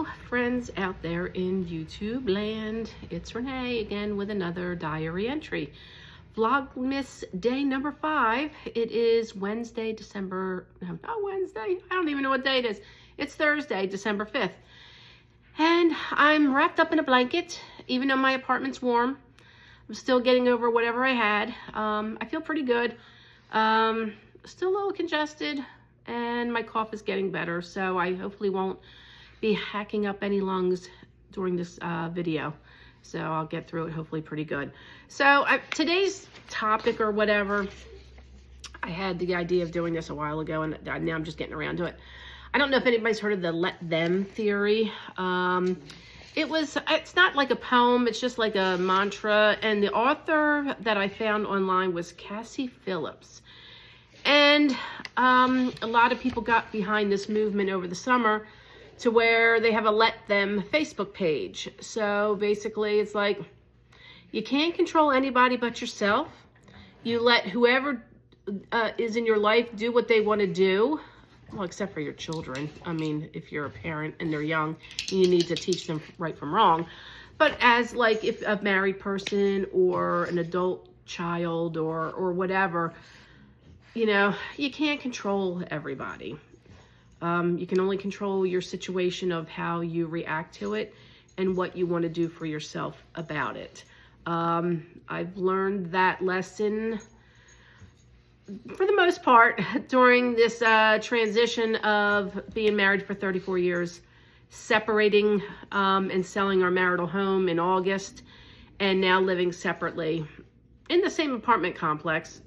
Hello, friends out there in YouTube land. It's Renee again with another diary entry. Vlogmas day number 5. It is Wednesday, not Wednesday. I don't even know what day it is. It's Thursday, December 5th. And I'm wrapped up in a blanket, even though my apartment's warm. I'm still getting over whatever I had. I feel pretty good. Still a little congested, and my cough is getting better, so I hopefully won't be hacking up any lungs during this video. So I'll get through it hopefully pretty good. So today's topic or whatever, I had the idea of doing this a while ago, and now I'm just getting around to it. I don't know if anybody's heard of the let them theory. It's not like a poem, it's just like a mantra, and the author that I found online was Cassie Phillips. And a lot of people got behind this movement over the summer to where they have a Let Them Facebook page. So basically it's like, you can't control anybody but yourself. You let whoever is in your life do what they want to do. Well, except for your children. I mean, if you're a parent and they're young, you need to teach them right from wrong. But as like if a married person or an adult child or whatever, you know, you can't control everybody. You can only control your situation of how you react to it and what you want to do for yourself about it. I've learned that lesson for the most part during this transition of being married for 34 years, separating and selling our marital home in August, and now living separately in the same apartment complex,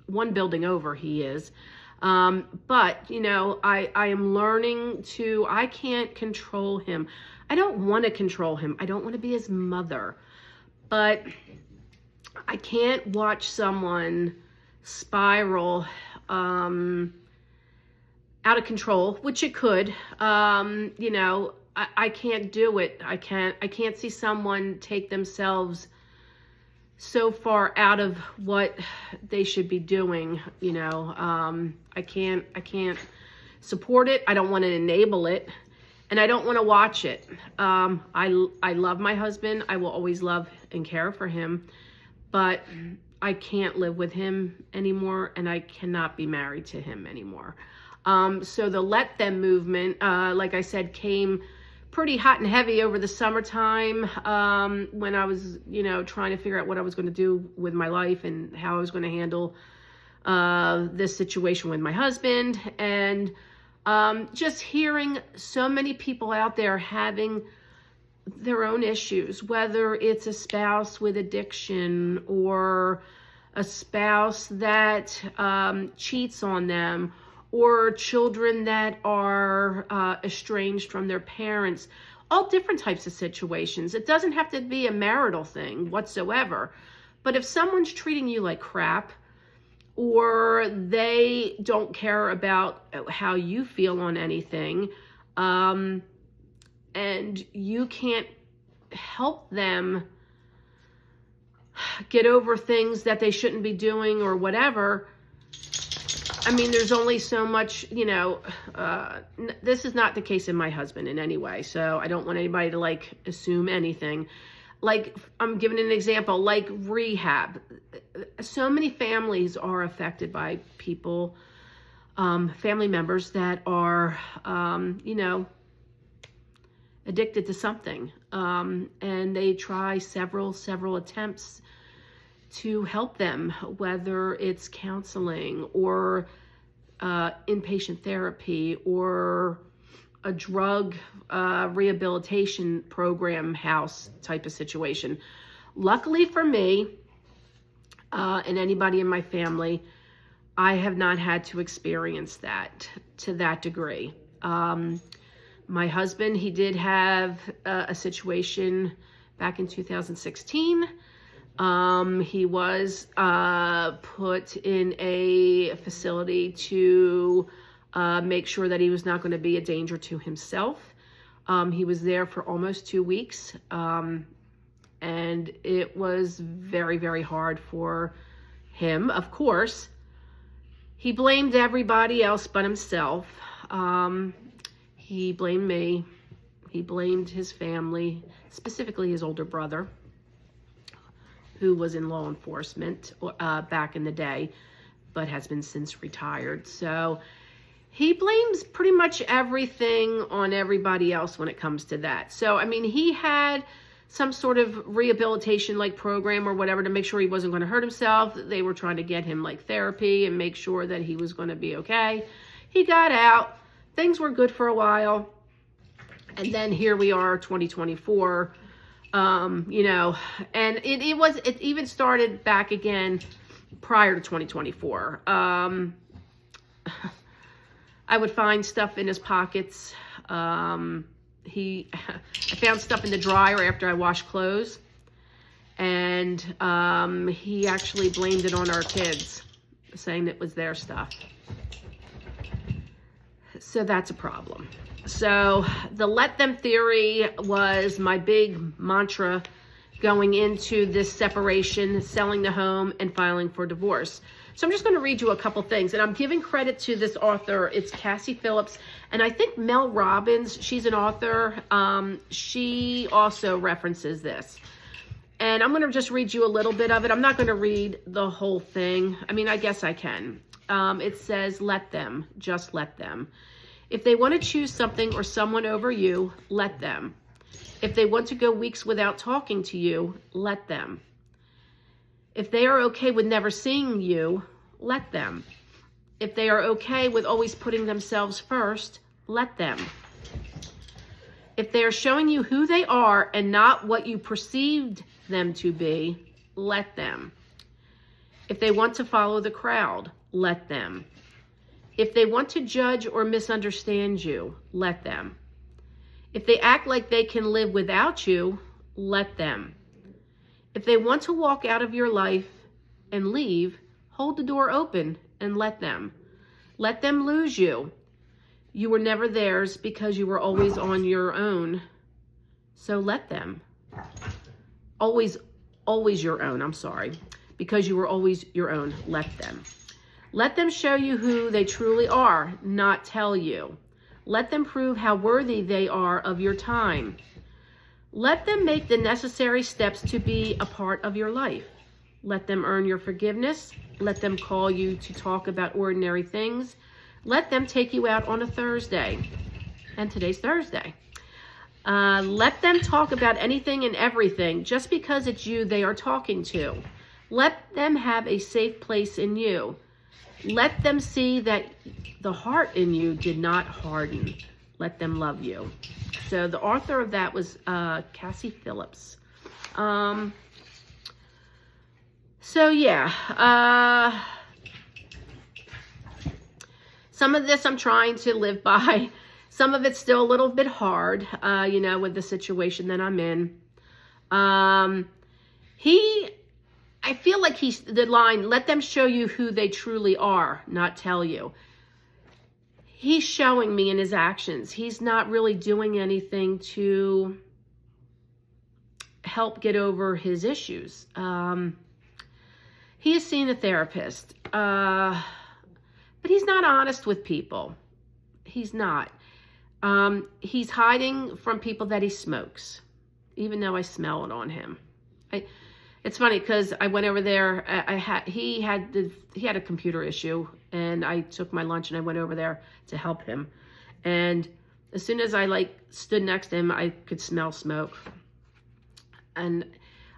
one building over he is. But, you know, I am learning to, I can't control him. I don't want to control him. I don't want to be his mother. But I can't watch someone spiral out of control, which it could. You know, I can't do it. I can't see someone take themselves so far out of what they should be doing. You know, I can't support it. I don't want to enable it, and I don't want to watch it. I love my husband. I will always love and care for him, but I can't live with him anymore, and I cannot be married to him anymore. So the Let Them movement, like I said, came pretty hot and heavy over the summertime, when I was, you know, trying to figure out what I was going to do with my life and how I was going to handle this situation with my husband. And just hearing so many people out there having their own issues, whether it's a spouse with addiction or a spouse that cheats on them, or children that are estranged from their parents, all different types of situations. It doesn't have to be a marital thing whatsoever. But if someone's treating you like crap, or they don't care about how you feel on anything, and you can't help them get over things that they shouldn't be doing or whatever, I mean, there's only so much, you know, this is not the case in my husband in any way, so I don't want anybody to, like, assume anything. Like, I'm giving an example, like rehab. So many families are affected by people, family members that are, you know, addicted to something, and they try several attempts to help them, whether it's counseling or inpatient therapy or a drug rehabilitation program house type of situation. Luckily for me, and anybody in my family, I have not had to experience that to that degree. My husband, he did have a situation back in 2016. He was put in a facility to make sure that he was not going to be a danger to himself. He was there for almost 2 weeks, and it was very, very hard for him. Of course, he blamed everybody else but himself. He blamed me. He blamed his family, specifically his older brother, who was in law enforcement back in the day, but has been since retired. So he blames pretty much everything on everybody else when it comes to that. So, I mean, he had some sort of rehabilitation like program or whatever to make sure he wasn't going to hurt himself. They were trying to get him like therapy and make sure that he was going to be okay. He got out. Things were good for a while. And then here we are, 2024, you know, and it even started back again prior to 2024. I would find stuff in his pockets. I found stuff in the dryer after I washed clothes, and he actually blamed it on our kids, saying it was their stuff. So that's a problem. So the let them theory was my big mantra going into this separation, selling the home, and filing for divorce. So I'm just going to read you a couple things, and I'm giving credit to this author. It's Cassie Phillips, and I think Mel Robbins, she's an author. She also references this. And I'm going to just read you a little bit of it. I'm not going to read the whole thing. I mean, I guess I can. It says, let them, just let them. If they want to choose something or someone over you, let them. If they want to go weeks without talking to you, let them. If they are okay with never seeing you, let them. If they are okay with always putting themselves first, let them. If they are showing you who they are and not what you perceived them to be, let them. If they want to follow the crowd, let them. If they want to judge or misunderstand you, let them. If they act like they can live without you, let them. If they want to walk out of your life and leave, hold the door open and let them. Let them lose you. You were never theirs because you were always on your own. So let them. Always your own, I'm sorry. Because you were always your own, let them. Let them show you who they truly are, not tell you. Let them prove how worthy they are of your time. Let them make the necessary steps to be a part of your life. Let them earn your forgiveness. Let them call you to talk about ordinary things. Let them take you out on a Thursday. And today's Thursday. Let them talk about anything and everything just because it's you they are talking to. Let them have a safe place in you. Let them see that the heart in you did not harden. Let them love you. So the author of that was Cassie Phillips. So yeah, some of this I'm trying to live by. Some of it's still a little bit hard, you know, with the situation that I'm in. I feel like the line, let them show you who they truly are, not tell you. He's showing me in his actions. He's not really doing anything to help get over his issues. He has seen a therapist, but he's not honest with people. He's not. He's hiding from people that he smokes, even though I smell it on him. It's funny because I went over there. He had a computer issue, and I took my lunch and I went over there to help him. And as soon as I stood next to him, I could smell smoke. And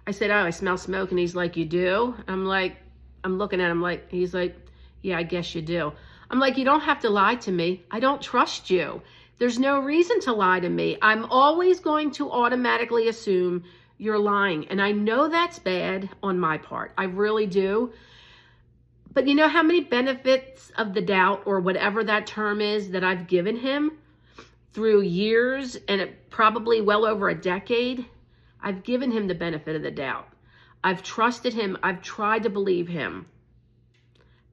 I said, "Oh, I smell smoke." And he's like, "You do?" I'm looking at him he's like, "Yeah, I guess you do." I'm like, "You don't have to lie to me. I don't trust you. There's no reason to lie to me. I'm always going to automatically assume you're lying." And I know that's bad on my part. I really do. But you know how many benefits of the doubt, or whatever that term is, that I've given him through years and probably well over a decade? I've given him the benefit of the doubt. I've trusted him. I've tried to believe him.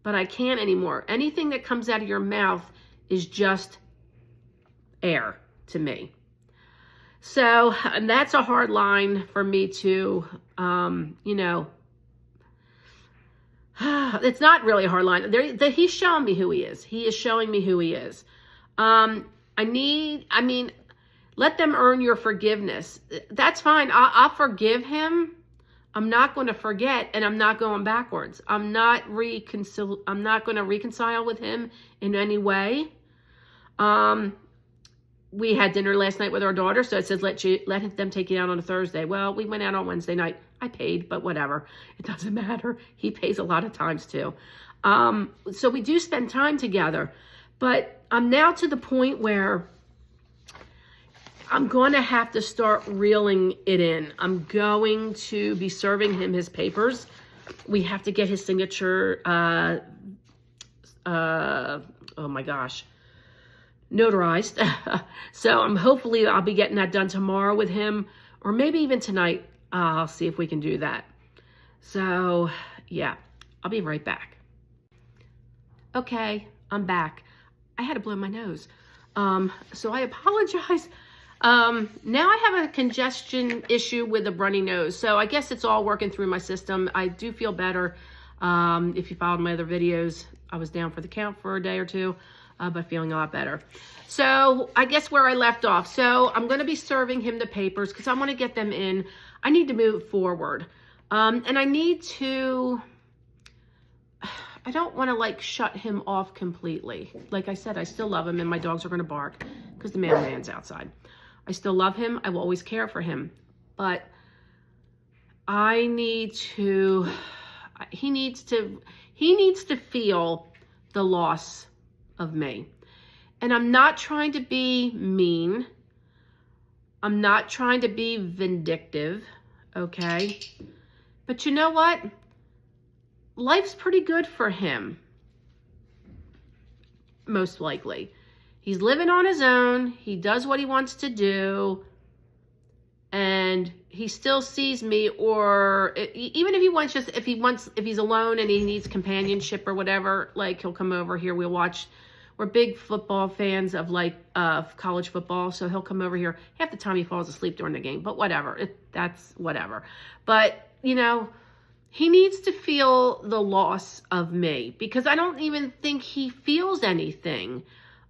But I can't anymore. Anything that comes out of your mouth is just air to me. So, and that's a hard line for me to, you know, it's not really a hard line. He's showing me who he is. He is showing me who he is. Let them earn your forgiveness. That's fine. I'll forgive him. I'm not going to forget, and I'm not going backwards. I'm not going to reconcile with him in any way. We had dinner last night with our daughter, so it says let them take you out on a Thursday. Well, we went out on Wednesday night. I paid, but whatever. It doesn't matter. He pays a lot of times too. So we do spend time together, but I'm now to the point where I'm going to have to start reeling it in. I'm going to be serving him his papers. We have to get his signature, oh my gosh, notarized. So hopefully I'll be getting that done tomorrow with him, or maybe even tonight. I'll see if we can do that. So yeah, I'll be right back. Okay, I'm back. I had to blow my nose. So I apologize. Now I have a congestion issue with a runny nose. So I guess it's all working through my system. I do feel better. If you followed my other videos, I was down for the count for a day or two, but feeling a lot better. So I guess where I left off. So I'm going to be serving him the papers because I want to get them in. I need to move forward. And I need to, I don't want to like shut him off completely. Like I said, I still love him and my dogs are going to bark because the mailman's outside. I still love him. I will always care for him. But I need to, he needs to feel the loss of me. And I'm not trying to be mean. I'm not trying to be vindictive, okay? But you know what? Life's pretty good for him, most likely. He's living on his own. He does what he wants to do. And he still sees me, or even if he wants if he's alone and he needs companionship or whatever, like he'll come over here. We'll watch. We're big football fans of college football. So he'll come over here. Half the time he falls asleep during the game, but whatever. That's whatever. But, you know, he needs to feel the loss of me because I don't even think he feels anything.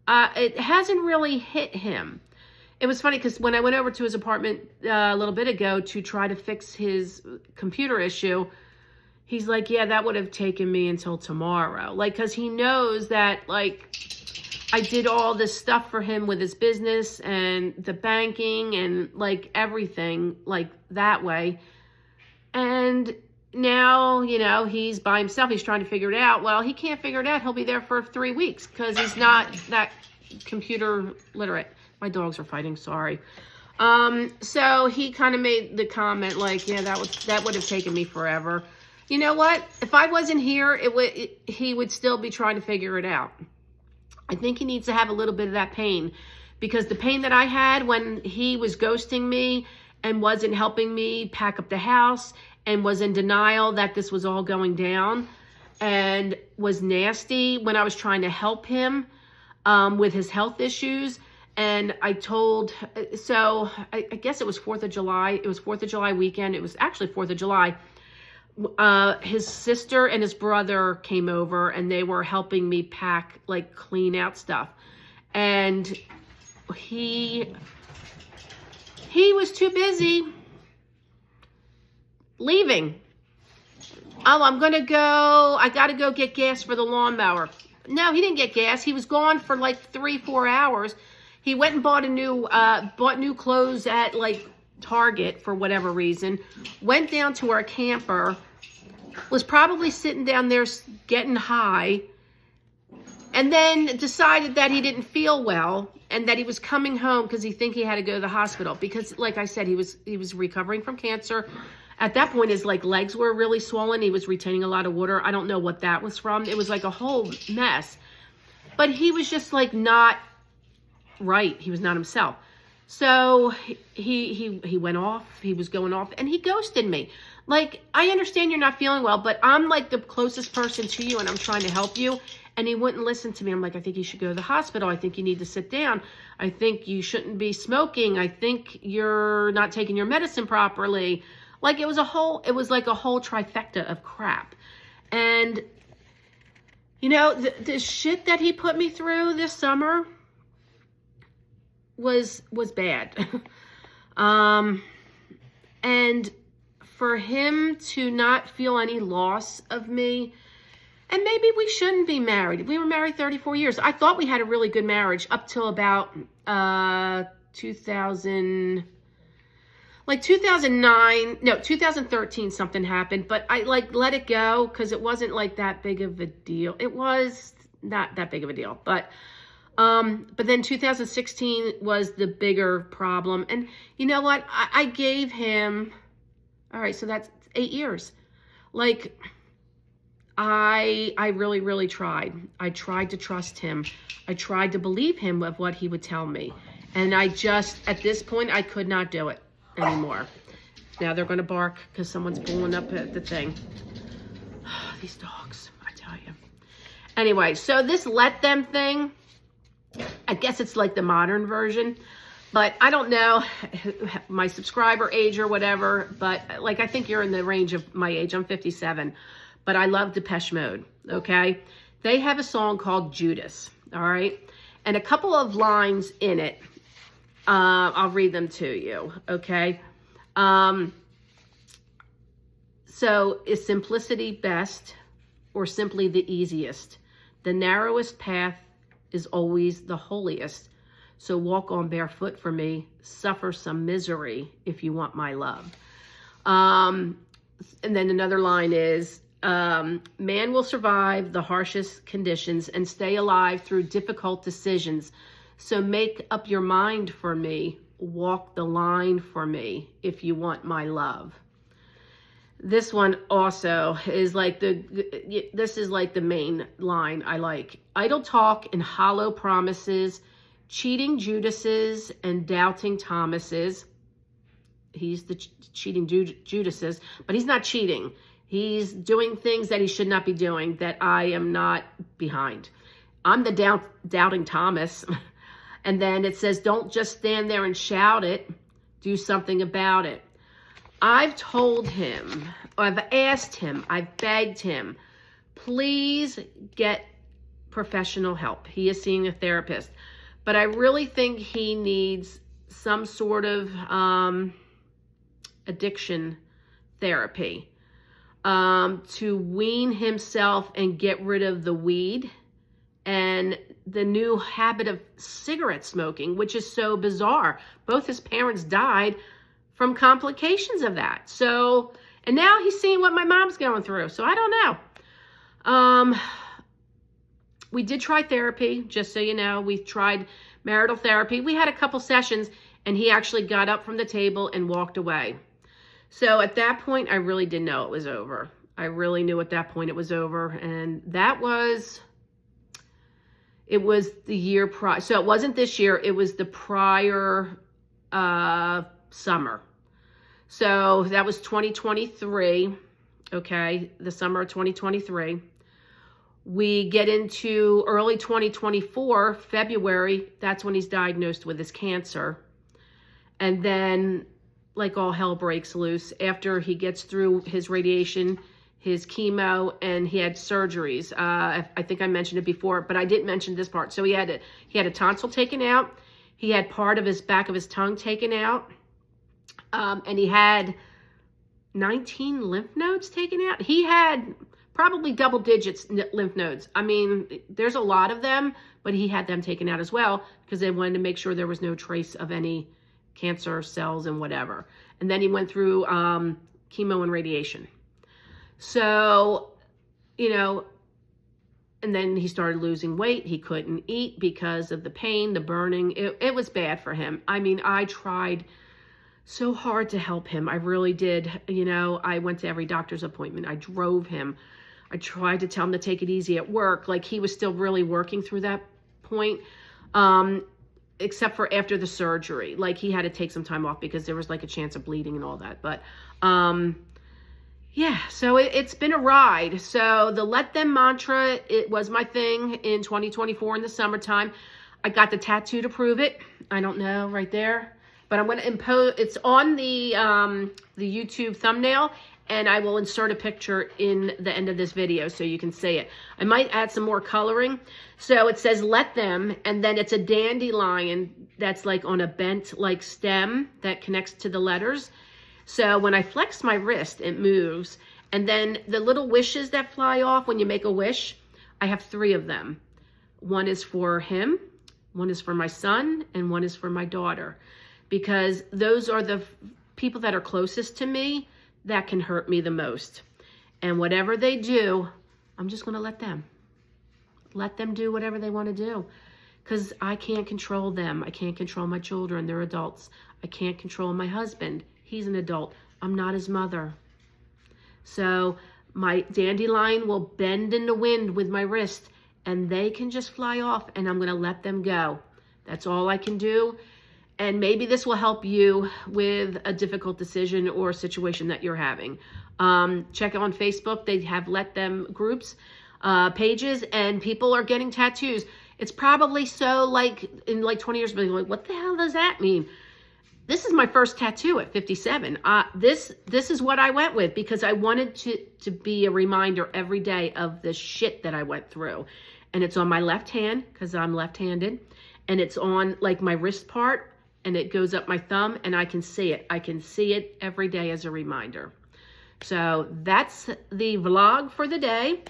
It hasn't really hit him. It was funny because when I went over to his apartment a little bit ago to try to fix his computer issue, he's like, yeah, that would have taken me until tomorrow. Like, because he knows that, like, I did all this stuff for him with his business and the banking and, like, everything, like, that way. And now, you know, he's by himself. He's trying to figure it out. Well, he can't figure it out. He'll be there for 3 weeks because he's not that computer literate. My dogs are fighting, sorry. So he kind of made the comment like, yeah, that would have taken me forever. You know what? If I wasn't here, he would still be trying to figure it out. I think he needs to have a little bit of that pain because the pain that I had when he was ghosting me and wasn't helping me pack up the house and was in denial that this was all going down and was nasty when I was trying to help him with his health issues. And I told, so I guess it was 4th of July. It was 4th of July weekend. It was actually 4th of July. His sister and his brother came over and they were helping me pack, like clean out stuff. And he was too busy leaving. Oh, I got to go get gas for the lawnmower. No, he didn't get gas. He was gone for like 3-4 hours. He went and bought new clothes at like Target for whatever reason, went down to our camper, was probably sitting down there getting high, and then decided that he didn't feel well and that he was coming home because he think he had to go to the hospital because, like I said, he was recovering from cancer. At that point, his like legs were really swollen. He was retaining a lot of water. I don't know what that was from. It was like a whole mess. But he was just like not right. He was not himself. So he went off. He was going off and he ghosted me. Like, I understand you're not feeling well, but I'm like the closest person to you and I'm trying to help you. And he wouldn't listen to me. I'm like, I think you should go to the hospital. I think you need to sit down. I think you shouldn't be smoking. I think you're not taking your medicine properly. Like it was like a whole trifecta of crap. And you know, the shit that he put me through this summer, was bad. And for him to not feel any loss of me, and maybe we shouldn't be married. We were married 34 years. I thought we had a really good marriage up till about 2013 something happened, but I let it go because it wasn't like that big of a deal. It was not that big of a deal, but then 2016 was the bigger problem. And you know what? I gave him, all right, so that's 8 years. Like, I really, really tried. I tried to trust him. I tried to believe him of what he would tell me. And I just, at this point, I could not do it anymore. Now they're going to bark because someone's pulling up at the thing. These dogs, I tell you. Anyway, so this let them thing, I guess it's like the modern version, but I don't know my subscriber age or whatever, but like I think you're in the range of my age. I'm 57, but I love Depeche Mode, okay? They have a song called Judas, all right? And a couple of lines in it, I'll read them to you, okay? So, is simplicity best or simply the easiest? The narrowest path is always the holiest. So walk on barefoot for me, suffer some misery if you want my love. And then another line is, man will survive the harshest conditions and stay alive through difficult decisions. So make up your mind for me, walk the line for me if you want my love. This one also is like this is like the main line I like. Idle talk and hollow promises, cheating Judases and doubting Thomases. He's the cheating Judases, but he's not cheating. He's doing things that he should not be doing that I am not behind. I'm the doubting Thomas. And then it says, don't just stand there and shout it. Do something about it. I've told him, I've asked him, I've begged him, please get professional help. He is seeing a therapist. But I really think he needs some sort of addiction therapy to wean himself and get rid of the weed and the new habit of cigarette smoking, which is so bizarre. Both his parents died from complications of that. So, and now he's seeing what my mom's going through. So I don't know. We did try therapy, just so you know. We tried marital therapy. We had a couple sessions, and he actually got up from the table and walked away. So at that point, I really didn't know it was over. I really knew at that point it was over. And that was, it was the year prior. So it wasn't this year. It was the prior summer. So that was 2023, okay, the summer of 2023. We get into early 2024, February, that's when he's diagnosed with his cancer. And then, like, all hell breaks loose after he gets through his radiation, his chemo, and he had surgeries. I think I mentioned it before, but I didn't mention this part. So he had a tonsil taken out. He had part of his back of his tongue taken out. And he had 19 lymph nodes taken out. He had probably double digits lymph nodes. I mean, there's a lot of them, but he had them taken out as well because they wanted to make sure there was no trace of any cancer cells and whatever. And then he went through chemo and radiation. So, you know, and then he started losing weight. He couldn't eat because of the pain, the burning. It was bad for him. I mean, I tried so hard to help him. I really did. You know, I went to every doctor's appointment. I drove him. I tried to tell him to take it easy at work. Like, he was still really working through that point, except for after the surgery. Like, he had to take some time off because there was like a chance of bleeding and all that. But yeah, so it's been a ride. So the Let Them mantra, it was my thing in 2024 in the summertime. I got the tattoo to prove it. I don't know, right there. But I'm going to impose, it's on the YouTube thumbnail, and I will insert a picture in the end of this video so you can see it. I might add some more coloring. So it says let them, and then it's a dandelion that's like on a bent like stem that connects to the letters. So when I flex my wrist, it moves. And then the little wishes that fly off when you make a wish, I have 3 of them. One is for him, one is for my son, and one is for my daughter. Because those are the people that are closest to me that can hurt me the most. And whatever they do, I'm just going to let them. Let them do whatever they want to do. Because I can't control them. I can't control my children. They're adults. I can't control my husband. He's an adult. I'm not his mother. So my dandelion will bend in the wind with my wrist, and they can just fly off, and I'm going to let them go. That's all I can do. And maybe this will help you with a difficult decision or situation that you're having. Check on Facebook. They have Let Them groups, pages, and people are getting tattoos. It's probably so like in like 20 years, like, what the hell does that mean? This is my first tattoo at 57. This is what I went with because I wanted to be a reminder every day of the shit that I went through. And it's on my left hand because I'm left-handed. And it's on like my wrist part. And it goes up my thumb, and I can see it. I can see it every day as a reminder. So that's the vlog for the day.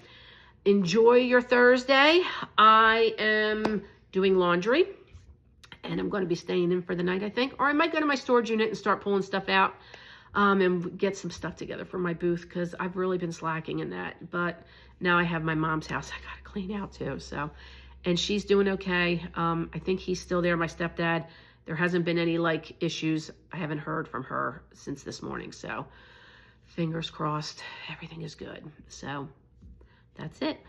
Enjoy your Thursday. I am doing laundry, and I'm going to be staying in for the night, I think. Or I might go to my storage unit and start pulling stuff out and get some stuff together for my booth because I've really been slacking in that. But now I have my mom's house I got to clean out too. So, and she's doing okay. I think he's still there, my stepdad. There hasn't been any like issues. I haven't heard from her since this morning. So fingers crossed, everything is good. So that's it.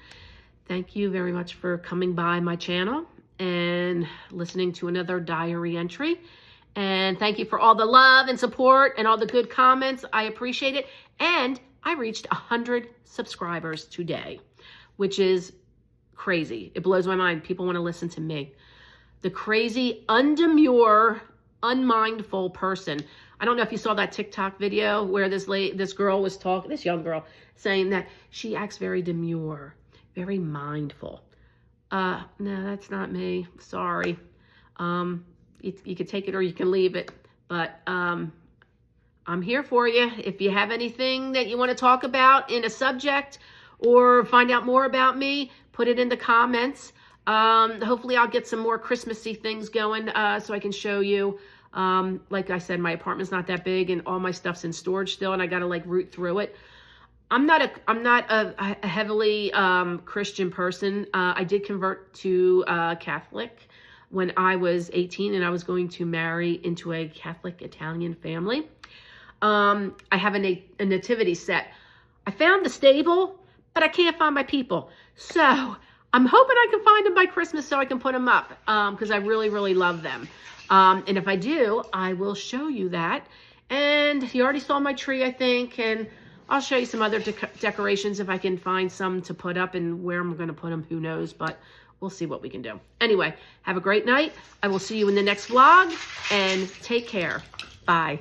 Thank you very much for coming by my channel and listening to another diary entry. And thank you for all the love and support and all the good comments. I appreciate it. And I reached 100 subscribers today, which is crazy. It blows my mind. People want to listen to me. The crazy, undemure, unmindful person. I don't know if you saw that TikTok video where this girl was talking, this young girl, saying that she acts very demure, very mindful. No, that's not me. Sorry. You can take it or you can leave it. But I'm here for you. If you have anything that you want to talk about in a subject or find out more about me, put it in the comments. Hopefully I'll get some more Christmassy things going so I can show you. Like I said, my apartment's not that big and all my stuff's in storage still and I got to like root through it. I'm not a heavily Christian person. I did convert to Catholic when I was 18 and I was going to marry into a Catholic Italian family. I have a nativity set. I found the stable, but I can't find my people. So I'm hoping I can find them by Christmas so I can put them up because I really, really love them. And if I do, I will show you that. And you already saw my tree, I think, and I'll show you some other decorations if I can find some to put up, and where I'm going to put them, who knows, but we'll see what we can do. Anyway, have a great night. I will see you in the next vlog, and take care. Bye.